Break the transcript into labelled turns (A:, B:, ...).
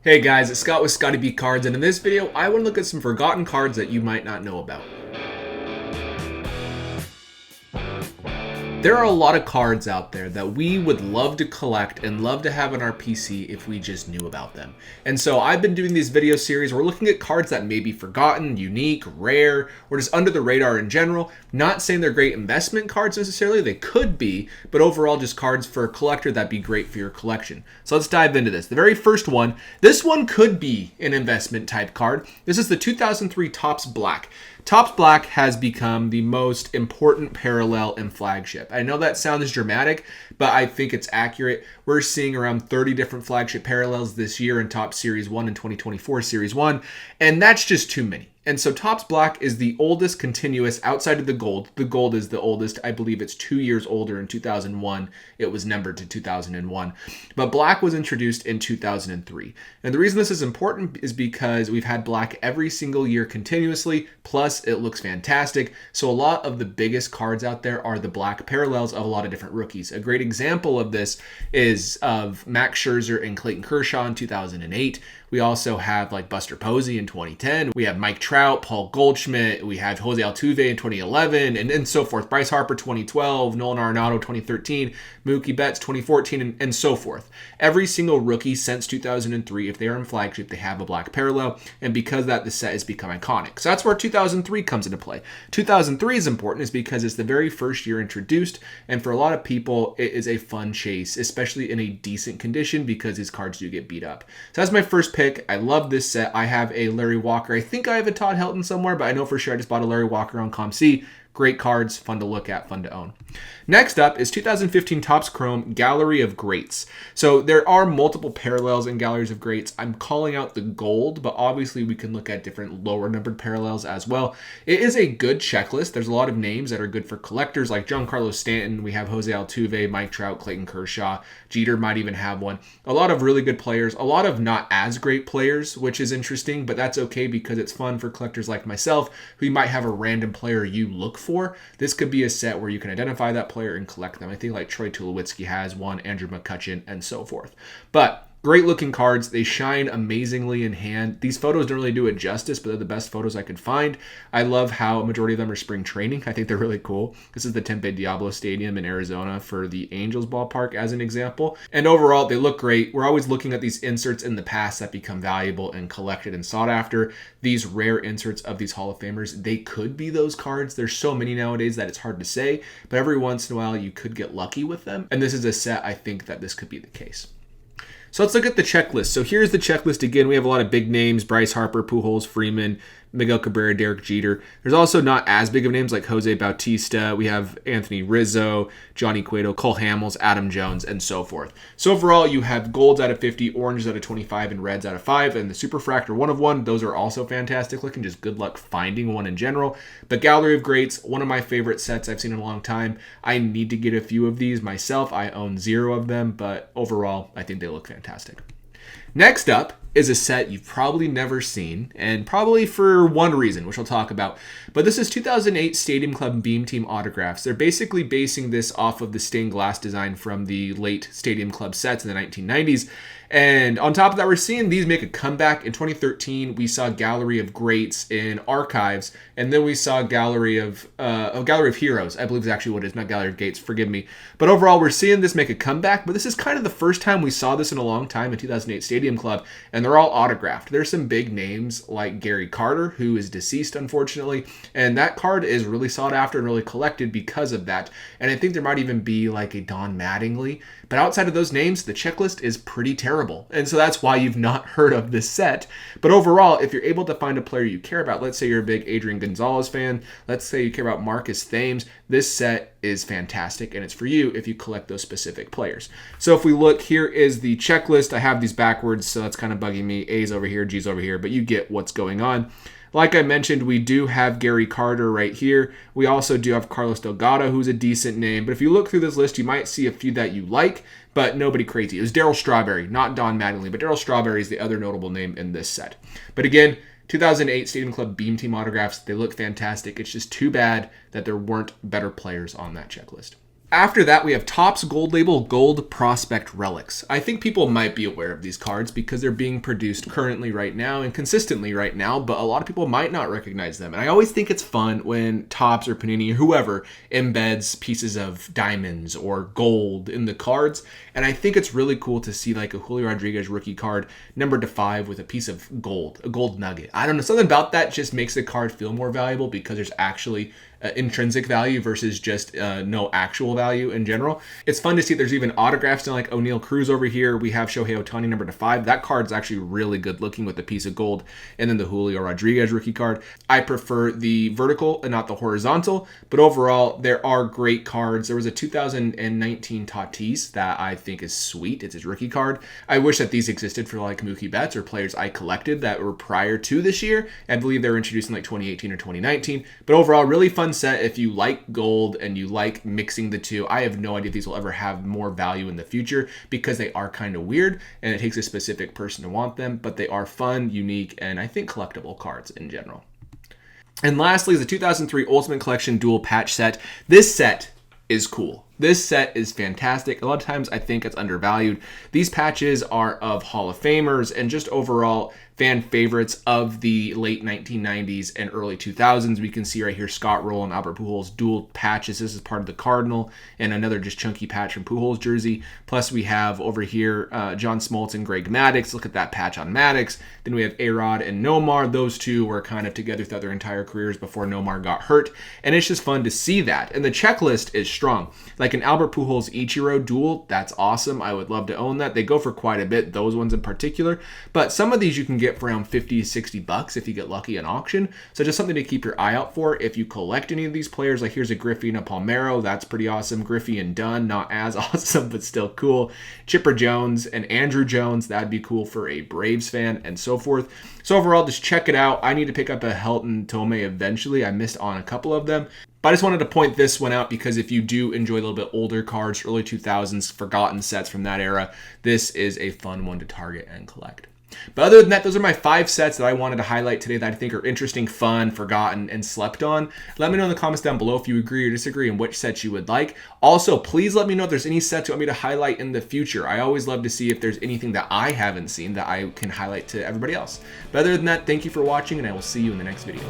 A: Hey guys, it's Scott with Scottie B Cards, and in this video, I want to look at some forgotten cards that you might not know about. There are a lot of cards out there that we would love to collect and love to have on our PC if we just knew about them. And so I've been doing these video series where we're looking at cards that may be forgotten, unique, rare, or just under the radar in general. Not saying they're great investment cards necessarily, they could be, but overall just cards for a collector that'd be great for your collection. So let's dive into this. The very first one, this one could be an investment type card. This is the 2003 Topps Black. Topps Black has become the most important parallel in flagship. I know that sounds dramatic, but I think it's accurate. We're seeing around 30 different flagship parallels this year in Topps Series 1 and 2024 Series 1, and that's just too many. And so Topps Black is the oldest continuous outside of the gold. The gold is the oldest. I believe it's 2 years older in 2001. It was numbered to 2001. But Black was introduced in 2003. And the reason this is important is because we've had Black every single year continuously, plus it looks fantastic. So a lot of the biggest cards out there are the Black parallels of a lot of different rookies. A great example of this is of Max Scherzer and Clayton Kershaw in 2008. We also have like Buster Posey in 2010. We have Mike Trout, Paul Goldschmidt. We have Jose Altuve in 2011 and so forth. Bryce Harper 2012, Nolan Arenado 2013, Mookie Betts 2014, and so forth. Every single rookie since 2003, if they are in flagship, they have a Black parallel. And because of that, the set has become iconic. So that's where 2003 comes into play. 2003 is important is because it's the very first year introduced. And for a lot of people, it is a fun chase, especially in a decent condition because these cards do get beat up. So that's my first pick. I love this set. I have a Larry Walker. I think I have a Todd Helton somewhere, but I know for sure I just bought a Larry Walker on ComC. Great cards, fun to look at, fun to own. Next up is 2015 Topps Chrome Gallery of Greats. So there are multiple parallels in Galleries of Greats. I'm calling out the gold, but obviously we can look at different lower numbered parallels as well. It is a good checklist. There's a lot of names that are good for collectors like Giancarlo Stanton. We have Jose Altuve, Mike Trout, Clayton Kershaw. Jeter might even have one. A lot of really good players, a lot of not as great players, which is interesting, but that's okay because it's fun for collectors like myself who might have a random player you look for. This could be a set where you can identify that player and collect them. I think like Troy Tulowitzki has one, Andrew McCutchen, and so forth. But great looking cards. They shine amazingly in hand. These photos don't really do it justice, but they're the best photos I could find. I love how a majority of them are spring training. I think they're really cool. This is the Tempe Diablo Stadium in Arizona for the Angels ballpark as an example. And overall, they look great. We're always looking at these inserts in the past that become valuable and collected and sought after. These rare inserts of these Hall of Famers, they could be those cards. There's so many nowadays that it's hard to say, but every once in a while you could get lucky with them. And this is a set I think that this could be the case. So let's look at the checklist. So here's the checklist again. We have a lot of big names: Bryce Harper, Pujols, Freeman, Miguel Cabrera, Derek Jeter. There's also not as big of names like Jose Bautista. We have Anthony Rizzo, Johnny Cueto, Cole Hamels, Adam Jones, and so forth. So overall, you have golds out of 50, oranges out of 25, and reds out of 5. And the Superfractor 1 of 1, those are also fantastic looking. Just good luck finding one in general. But Gallery of Greats, one of my favorite sets I've seen in a long time. I need to get a few of these myself. I own 0 of them, but overall, I think they look fantastic. Next up is a set you've probably never seen, and probably for one reason, which I'll talk about. But this is 2008 Stadium Club Beam Team autographs. They're basically basing this off of the stained glass design from the late Stadium Club sets in the 1990s. And on top of that, we're seeing these make a comeback. In 2013, we saw Gallery of Greats in Archives, and then we saw Gallery of Heroes, I believe is actually what it is, not Gallery of Gates, forgive me. But overall, we're seeing this make a comeback, but this is kind of the first time we saw this in a long time in 2008 Stadium Club, and they're all autographed. There's some big names like Gary Carter, who is deceased, unfortunately, and that card is really sought after and really collected because of that. And I think there might even be like a Don Mattingly, but outside of those names, the checklist is pretty terrible. And so that's why you've not heard of this set. But overall, if you're able to find a player you care about, let's say you're a big Adrian Gonzalez fan, let's say you care about Marcus Thames, this set is fantastic and it's for you if you collect those specific players. So if we look, here is the checklist. I have these backwards, so that's kind of bugging me. A's over here, G's over here, but you get what's going on. Like I mentioned, we do have Gary Carter right here. We also do have Carlos Delgado, who's a decent name. But if you look through this list, you might see a few that you like, but nobody crazy. It was Darryl Strawberry, not Don Mattingly, but Darryl Strawberry is the other notable name in this set. But again, 2008 Stadium Club Beam Team autographs, they look fantastic. It's just too bad that there weren't better players on that checklist. After that, we have Topps Gold Label Gold Prospect Relics. I think people might be aware of these cards because they're being produced currently right now and consistently right now, but a lot of people might not recognize them. And I always think it's fun when Topps or Panini or whoever embeds pieces of diamonds or gold in the cards. And I think it's really cool to see like a Julio Rodriguez rookie card numbered to 5 with a piece of gold, a gold nugget. I don't know, something about that just makes the card feel more valuable because there's actually intrinsic value versus just no actual value in general. It's fun to see there's even autographs to like O'Neal Cruz over here. We have Shohei Ohtani number to 5. That card's actually really good looking with a piece of gold. And then the Julio Rodriguez rookie card. I prefer the vertical and not the horizontal, but overall there are great cards. There was a 2019 Tatis that I think is sweet. It's his rookie card. I wish that these existed for like Mookie Betts or players I collected that were prior to this year. I believe they were introduced in like 2018 or 2019, but overall really fun set if you like gold and you like mixing the two. I have no idea if these will ever have more value in the future because they are kind of weird and it takes a specific person to want them, but they are fun, unique, and I think collectible cards in general. And lastly is the 2003 Ultimate Collection Dual Patch Set. This set is cool. This set is fantastic. A lot of times I think it's undervalued. These patches are of Hall of Famers and just overall fan favorites of the late 1990s and early 2000s. We can see right here Scott Roll and Albert Pujols dual patches. This is part of the Cardinal and another just chunky patch from Pujols jersey. Plus we have over here John Smoltz and Greg Maddux. Look at that patch on Maddux. Then we have A-Rod and Nomar. Those two were kind of together throughout their entire careers before Nomar got hurt. And it's just fun to see that. And the checklist is strong. Like an Albert Pujols Ichiro duel, that's awesome. I would love to own that. They go for quite a bit, those ones in particular. But some of these you can get for around 50 to 60 bucks if you get lucky in auction. So just something to keep your eye out for if you collect any of these players. Like here's a Griffey and a Palmeiro. That's pretty awesome. Griffey and Dunn, not as awesome, but still cool. Chipper Jones and Andrew Jones, that'd be cool for a Braves fan and so forth. So overall, just check it out. I need to pick up a Helton Tome eventually. I missed on a couple of them. But I just wanted to point this one out because if you do enjoy a little bit older cards, early 2000s, forgotten sets from that era, this is a fun one to target and collect. But other than that, those are my 5 sets that I wanted to highlight today that I think are interesting, fun, forgotten, and slept on. Let me know in the comments down below if you agree or disagree and which sets you would like. Also, please let me know if there's any sets you want me to highlight in the future. I always love to see if there's anything that I haven't seen that I can highlight to everybody else. But other than that, thank you for watching, and I will see you in the next video.